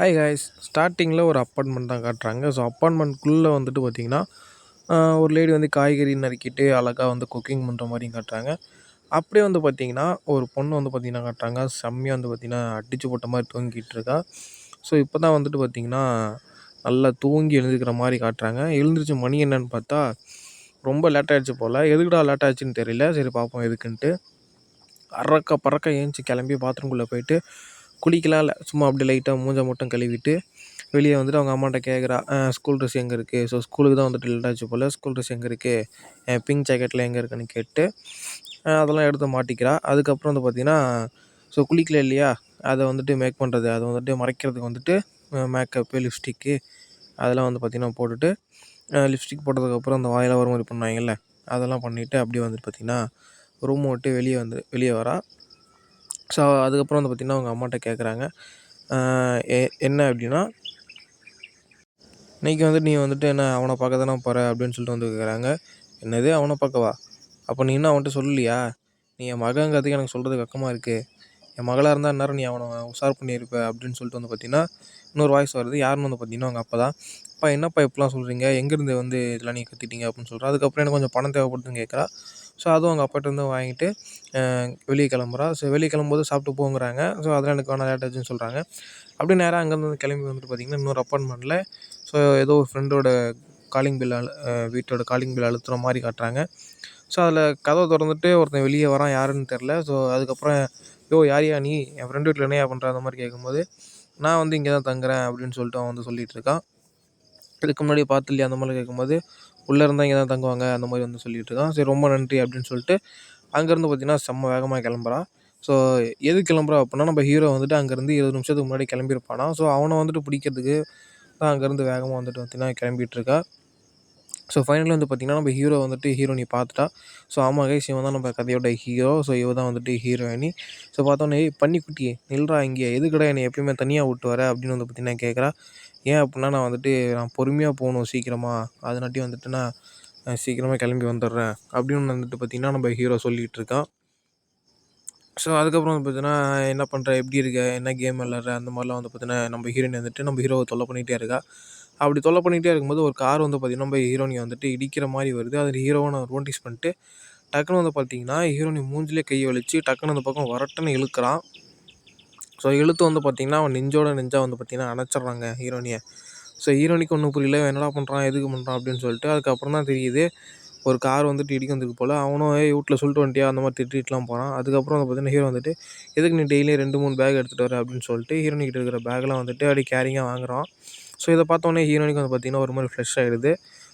Hi guys. ஸ்டார்ட்டிங்கில ஒரு apartment தான் காட்டுறாங்க. ஸோ அப்பார்ட்மெண்ட்குள்ளே வந்துட்டு பார்த்தீங்கன்னா, ஒரு லேடி வந்து காய்கறி நறுக்கிட்டு அழகா வந்து குக்கிங் பண்ணுற மாரியும் காட்டுறாங்க. அப்படியே வந்து பார்த்தீங்கன்னா, ஒரு பொண்ணு வந்து பார்த்தீங்கன்னா காட்டுறாங்க. செம்மையா வந்து பார்த்தீங்கன்னா, அடிச்சு போட்ட மாரி தூங்கிட்டு இருக்கா. ஸோ இப்போ தான் வந்துட்டு பார்த்தீங்கன்னா, நல்லா தூங்கி எழுந்திரிக்கிற மாரி காட்டுறாங்க. எழுந்திரிச்சு மணி என்னன்னு பார்த்தா, ரொம்ப லேட் ஆயிடுச்சு போல. எதுக்குடா லேட் ஆச்சுன்னு தெரியல. சரி பார்ப்போம் எதுக்குன்ட்டு. அரக்க பறக்க ஏந்திச்சு கிளம்பி பாத்ரூம்குள்ளே போயிட்டு குளிக்கலாம் இல்ல. சும்மா அப்படியே லைட்டா மூஞ்ச மட்டும் கழுவிட்டு, வெளிய வந்துட்டு அவங்க அம்மாட்ட கேட்குறா, ஸ்கூல் ட்ரெஸ் எங்க இருக்கு? ஸோ ஸ்கூலுக்கு தான் வந்துட்டு லேட் ஆச்சு போல. ஸ்கூல் ட்ரெஸ் எங்க இருக்கு? பிங்க் ஜாக்கெட்லாம் எங்க இருக்குன்னு கேட்டு, அதெல்லாம் எடுத்து மாட்டிக்கிறா. அதுக்கப்புறம் வந்து பார்த்தீங்கன்னா, ஸோ குளிக்கல இல்லையா? அத வந்துட்டு மேக் பண்ணுறது. அத வந்துட்டு மறைக்கிறதுக்கு வந்துட்டு மேக்கப்பு, லிப்ஸ்டிக்கு அதெல்லாம் வந்து பார்த்தீங்கன்னா போட்டுட்டு, லிப்ஸ்டிக் போட்டதுக்கப்புறம் அந்த வாயெல்லாம் ஒரு மாரி பண்ணுவாங்கல்ல, அதெல்லாம் பண்ணிட்டு அப்படியே வந்துட்டு பார்த்தீங்கன்னா, ரூம விட்டு வெளிய வரா. ஸோ அதுக்கப்புறம் வந்து பார்த்தீங்கன்னா, அவங்க அம்மாட்ட கேட்குறாங்க. அ எ என்ன அப்படின்னா, "இன்னைக்கு வந்துட்டு நீ வந்துட்டு என்ன அவன பார்க்க தானே போற?" அப்படின்னு சொல்லிட்டு வந்து கேட்குறாங்க. "என்னது அவன பார்க்கவா? அப்போ நீ இன்னும் அவன்ட்ட சொல்லலையா? நீ என் மகங்கிறதுக்கு எனக்கு சொல்றதுக்கு வெட்கமா இருக்கு. என் மகளா இருந்தா இந்நேரம் நீ அவன உஷார் பண்ணியிருப்ப." அப்படின்னு சொல்லிட்டு வந்து பார்த்தீங்கன்னா, இன்னொரு வாய்ஸ் வருது. யாருன்னு வந்து பார்த்தீங்கன்னா, அவங்க அப்பா தான். "அப்பா என்னப்பா இப்படிலாம் சொல்கிறீங்க? எங்கேருந்து வந்து இதெல்லாம் நீங்க கத்துக்கிட்டீங்க?" அப்படின்னு சொல்றா. அதுக்கப்புறம் எனக்கு கொஞ்சம் பணம் தேவைப்படுதுன்னு கேட்குறா. ஸோ அதுவும் அவங்க அப்பாட்டருந்து வாங்கிட்டு வெளிய கிளம்புறா. ஸோ வெளிய கிளம்பும்போது சாப்பிட்டு போங்கிறாங்க. ஸோ அதெல்லாம் எனக்கு வேணாம் லேட் ஆச்சுன்னு சொல்கிறாங்க. அப்படியே நேரா அங்கேருந்து கிளம்பி வந்துட்டு பார்த்தீங்கன்னா, இன்னொரு அப்பார்ட்மெண்ட்டில ஸோ ஏதோ ஒரு ஃப்ரெண்டோட காலிங் பெல் வீட்டோட காலிங் பெல் அழுத்துற மாரி காட்டுறாங்க. ஸோ அதில கதவ தொறந்துட்டு ஒருத்தன் வெளிய வரான். யாருன்னு தெரில. ஸோ அதுக்கப்புறம் "யோவ் யார்யா நீ? என் ஃப்ரெண்டு வீட்ல என்னய்யா பண்ற?" அந்த மாரி கேட்கும்போது, "நான் வந்து இங்க தான் தங்குறேன்" அப்படின்னு சொல்லிட்டு அவன் வந்து சொல்லிட்டு இருக்கான். "இதுக்கு முன்னாடி பார்த்ததில்லையா?" அந்த மாரிலாம் கேட்கும்போது, "உள்ள இருந்தா இங்க தான் தங்குவாங்க" அந்த மாரி வந்து சொல்லிட்டு இருக்கான். சரி ரொம்ப நன்றி அப்படின்னு சொல்லிட்டு அங்கேருந்து பார்த்தீங்கன்னா, செம்ம வேகமா கிளம்புறான். ஸோ எதுக்கு கிளம்புறா அப்புட்னா, நம்ம ஹீரோ வந்துட்டு அங்கேருந்து 20 நிமிஷத்துக்கு முன்னாடி கிளம்பியிருப்பானாம். ஸோ அவன வந்துட்டு பிடிக்கிறதுக்கு தான் அங்கேருந்து வேகமா வந்துட்டு பார்த்தீங்கன்னா கிளம்பிட்டுருக்கா. ஸோ ஃபைனலி வந்து பார்த்தீங்கன்னா, நம்ம ஹீரோ வந்துட்டு ஹீரோயினிய பார்த்துட்டா. ஸோ ஆமா கைஸ் இவன் தான் நம்ம கதையோட ஹீரோ. ஸோ இவ தான் வந்துட்டு ஹீரோயினி. ஸோ பார்த்தோன்னே, "ஏய் பன்னிக்குட்டி நில்றா இங்கே. எதுக்குடா என்னைய எப்பயுமே தனியா விட்டு வர?" அப்படின்னு வந்து பார்த்தீங்கன்னா கேட்குறா. ஏன் அப்புட்னா, நான் பொறுமையா போணும் சீக்கிரமா. அதனாட்டி வந்துட்டு நான் சீக்கிரமா கிளம்பி வந்துடுறேன். அப்படின்னு வந்துட்டு பார்த்தீங்கன்னா, நம்ம ஹீரோ சொல்லிட்டு இருக்கான். ஸோ அதுக்கப்புறம் வந்து பார்த்தீங்கன்னா, "என்ன பண்ற? எப்படி இருக்க? என்ன கேம் விளையாடுற?" அந்த மாரிலாம் வந்து பார்த்தீங்கன்னா, நம்ம ஹீரோயின் வந்துட்டு நம்ம ஹீரோவ தொல்ல பண்ணிட்டே இருக்கா. அப்படி தொல்ல பண்ணிட்டே இருக்கும்போது, ஒரு கார் வந்து பார்த்தீங்கன்னா, நம்ம ஹீரோயினிய வந்துட்டு இடிக்கிற மாரி வருது. அத ஹீரோவ நான் நோட்டீஸ் பண்ணிட்டு, டக்குனு வந்து பார்த்தீங்கன்னா, ஹீரோயினி மூஞ்சிலே கைய வலிச்சு, டக்குனு அந்த பக்கம் வரட்டுன்னு இழுக்குறான். ஸோ இழுத்து வந்து பார்த்தீங்கன்னா, அவன் நெஞ்சோட நெஞ்சா வந்து பார்த்தீங்கன்னா அணைச்சிடுறாங்க ஹீரோயினிய. ஸோ ஹீரோயினிக்கு ஒண்ணும் புரியல. "இவன் என்னடா பண்றான்? எதுக்கு பண்றான்?" அப்படின்னு சொல்லிட்டு. அதுக்கப்புறம் தான் தெரியுது, ஒரு கார் வந்துட்டு இடிக்க வந்திருக்கு போல. அவனும் "ஏய் வூட்ல சொல்லிட்டு வந்துட்டியா?" அந்த மாரி திட்டிட்டுலாம் போறான். அதுக்கப்புறம் வந்து பார்த்தீங்கன்னா, ஹீரோ வந்துட்டு, "எதுக்கு நீ டெய்லியும் 2, 3 பேக் எடுத்துட்டு வர?" அப்படின்னு சொல்லிட்டு ஹீரோயினி கிட்ட இருக்கிற பேக்லாம் வந்துட்டு அப்படியே கேரிங்கா வாங்குறான். ஸோ இத பார்த்தோனே ஹீரோயினிக்கு வந்து பார்த்தீங்கன்னா, ஒரு மாரி ஃப்ரெஷ் ஆயிடுது.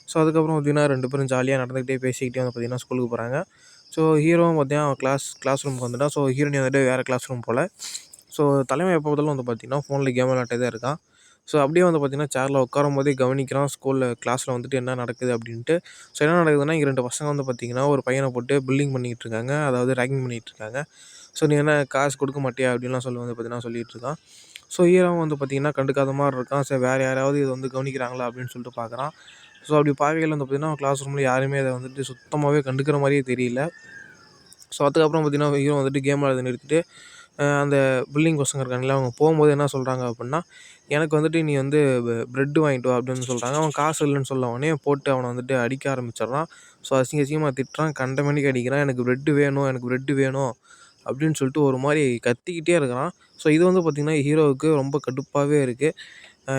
ஸோ அதுக்கப்புறம் பார்த்தீங்கன்னா, 2 பேரும் ஜாலியா நடந்துக்கிட்டே, பேசிக்கிட்டே வந்து பார்த்தீங்கன்னா ஸ்கூலுக்கு போறாங்க. ஸோ ஹீரோவும் பார்த்தீங்கன்னா, அவன் கிளாஸ் ரூமுக்கு வந்துட்டான். ஸோ ஹீரோயினி வந்துட்டு வேற கிளாஸ் ரூம் போல. ஸோ தலைவன் எப்போ பார்த்தாலும் வந்து பார்த்தீங்கன்னா, ஃபோன்ல கேம் விளையாட்டே தான் இருக்கான். ஸோ அப்படியே வந்து பார்த்தீங்கன்னா, சேர்ல உட்காரும்போதே கவனிக்கிறான் கிளாஸ்ல வந்துட்டு என்ன நடக்குது அப்படின்ட்டு. ஸோ என்ன நடக்குதுன்னா, இங்க 2 பசங்க வந்து பார்த்தீங்கன்னா, ஒரு பையன போட்டு புல்லிங் பண்ணிட்டு இருக்காங்க. அதாவது ராகிங் பண்ணிட்டு இருக்காங்க. ஸோ "நீ என்ன காசு கொடுக்க மாட்டியா?" அப்படின்லாம் வந்து பார்த்தீங்கன்னா சொல்லிட்டு இருக்கான். ஸோ ஹீரோவும் வந்து பார்த்தீங்கன்னா, கண்டுக்காத மாரி இருக்கான். சரி வேற யாராவது இத வந்து கவனிக்கிறாங்களா அப்படின்னு சொல்லிட்டு பார்க்குறான். ஸோ அப்படி பார்க்கையில வந்து பார்த்தீங்கன்னா, கிளாஸ் ரூம்ல யாருமே அத வந்துட்டு சுத்தமாவே கண்டுக்கிற மாரியே தெரியல. ஸோ அதுக்கப்புறம் பார்த்தீங்கன்னா, ஹீரோ வந்துட்டு கேம் விளையாடுறத நிறுத்திட்டு, அந்த புல்லிங் பசங்க இருக்காங்கல்ல, அவங்க போகும்போது என்ன சொல்கிறாங்க அப்புட்னா, "எனக்கு வந்துட்டு நீ வந்து பிரெட் வாங்கிட்டு வா" அப்படின்னு சொல்கிறாங்க. அவன் காசு இல்லைன்னு சொல்ல உடனே போட்டு அவன வந்துட்டு அடிக்க ஆரம்பிச்சிடுறான். ஸோ அசிங்கமா திட்டுறான், கண்டமேனிக்கு அடிக்கிறான். "எனக்கு பிரெட் வேணும், எனக்கு பிரெட் வேணும்" அப்படின்னு சொல்லிட்டு ஒரு மாரி கத்திக்கிட்டே இருக்கிறான். ஸோ இது வந்து பார்த்தீங்கன்னா, ஹீரோவுக்கு ரொம்ப கடுப்பாவே இருக்கு.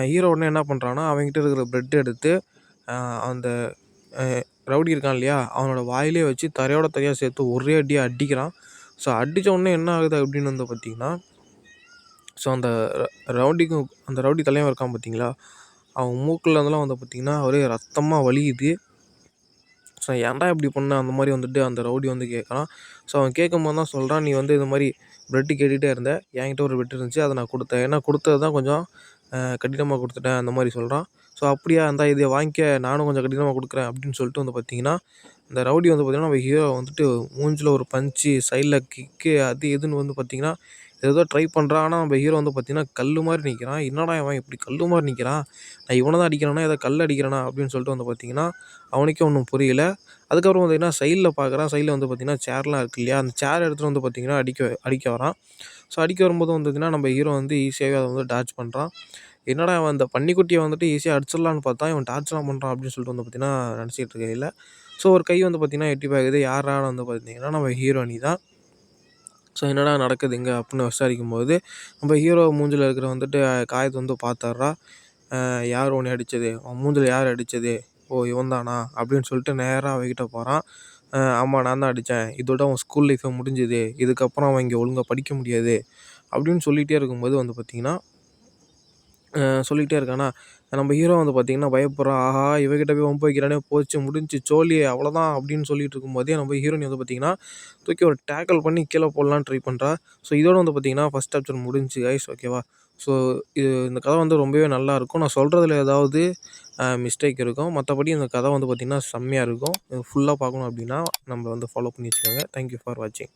ஹீரோ உடனே என்ன பண்ணுறான்னா, அவன்கிட்ட இருக்கிற பிரெட் எடுத்து அ அந்த அ ரவுடி இருக்கான் இல்லையா? அவனோட வாயிலே வச்சு தரையோட தரையா சேர்த்து ஒரே அடியா அடிக்கிறான். ஸோ அடிச்ச உடனே என்ன ஆகுது அப்படின்னு வந்து பார்த்தீங்கன்னா, ஸோ அந்த ரவுடி தலைவன் இருக்கான் பார்த்தீங்களா? அவன் மூக்குல இருந்தெல்லாம் வந்து பார்த்தீங்கன்னா, ஒரே ரத்தமா வழியுது. ஸோ "ஏன்டா இப்படி பண்ண?" அந்த மாரி வந்துட்டு அந்த ரவுடி வந்து கேட்குறான். ஸோ அவன் கேட்கும்போது தான் சொல்றான், "நீ வந்து இது மாரி பிரெட் கேட்டுட்டே இருந்த. என்கிட்ட ஒரு பிரெட் இருந்துச்சு. அத நான் குடுத்தேன். ஏன்னா குடுத்தது தான் கொஞ்சம் கடினமா குடுத்துட்டேன்." அந்த மாரி சொல்றான். ஸோ "அப்படியா? இந்தா இத வாங்கிக்க. நானும் கொஞ்சம் கடினமா குடுக்குறேன்." அப்படின்னு சொல்லிட்டு வந்து பார்த்தீங்கன்னா, இந்த ரவுடி வந்து பார்த்தீங்கன்னா, நம்ம ஹீரோவ வந்துட்டு மூஞ்சில ஒரு பஞ்ச்சு, சைட்ல கிக்கு அது இதுன்னு வந்து பார்த்தீங்கன்னா, ஏதேதோ ட்ரை பண்றான். ஆனா நம்ம ஹீரோ வந்து பார்த்தீங்கன்னா, கல்லு மாரி நிக்கிறான். "என்னடா இவன் இப்படி கல்லு மாரி நிக்கிறான்? நான் இவன தான் அடிக்கிறேனா? ஏதோ கல்ல அடிக்கிறேனா?" அப்படின்னு சொல்லிட்டு வந்து பார்த்தீங்கன்னா, அவனுக்கே ஒண்ணும் புரியல. அதுக்கப்புறம் பார்த்தீங்கன்னா, சைட்ல பார்க்குறான். சைட்ல வந்து பார்த்தீங்கன்னா, சேர்லாம் இருக்கு இல்லையா? அந்த சேர் எடுத்துட்டு வந்து பார்த்தீங்கன்னா, அடிக்க அடிக்க வரான். ஸோ அடிக்க வரும்போது வந்து பார்த்தீங்கன்னா, நம்ம ஹீரோ வந்து ஈஸியாவே அத வந்து டாட்ஜ் பண்றான். என்னடா இவன் அந்த பன்னிக்குட்டிய வந்துட்டு ஈஸியா அடிச்சிடலான்னு பார்த்தா, இவன் டார்ச்சர்லாம் பண்றான் அப்படின்னு சொல்லிட்டு வந்து பார்த்தீங்கன்னா, நெனச்சிட்டு இருக்கையில, ஸோ ஒரு கை வந்து பார்த்தீங்கன்னா எட்டி பாக்குது. யார்றான்னு வந்து பார்த்தீங்கன்னா, நம்ம ஹீரோயினி தான். ஸோ என்னடா நடக்குது இங்க அப்படின்னு விசாரிக்கும்போது, நம்ம ஹீரோ மூஞ்சில இருக்கிற வந்துட்டு காயத்த வந்து பார்த்துர்றா. யார் உன்னைய அடிச்சது? உன் மூஞ்சில யார் அடிச்சது? ஓ! இவன் தானா? அப்படின்னு சொல்லிட்டு நேரா அவகிட்ட போறான். ஆமா நான் தான் அடிச்சேன். இதோட உன் ஸ்கூல் லைஃபே முடிஞ்சுது. இதுக்கப்புறம் அவன் இங்க ஒழுங்கா படிக்க முடியாது. அப்படின்னு சொல்லிட்டே இருக்கும்போது வந்து பார்த்தீங்கன்னா, சொல்லிட்டே இருக்கானா, நம்ம ஹீரோ வந்து பார்த்தீங்கன்னா பயப்படுறான். ஆஹா! இவகிட்ட போய் வம்பு வைக்கிறானே போச்சு முடிஞ்சுச்சு சோலி அவ்வளோதான் அப்படின்னு சொல்லிட்டு இருக்கும்போதே, நம்ம ஹீரோயினி வந்து பார்த்தீங்கன்னா, தூக்கி ஒரு டேக்கிள் பண்ணி கீழ போடலான்னு ட்ரை பண்றா. ஸோ இதோட வந்து பார்த்தீங்கன்னா, ஃபர்ஸ்ட் சாப்டர் முடிஞ்சுச்சு கைஸ் ஓகேவா? ஸோ இந்த கதை வந்து ரொம்பவே நல்லாயிருக்கும். நான் சொல்றதுல ஏதாவது மிஸ்டேக் இருக்கும். மத்தபடி இந்த கதை வந்து பார்த்தீங்கன்னா, செம்மையா இருக்கும். ஃபுல்லா பார்க்கணும் அப்படின்னா, நம்மள வந்து ஃபாலோ பண்ணி வச்சுக்கோங்க. தேங்க் யூ ஃபார் வாட்சிங்.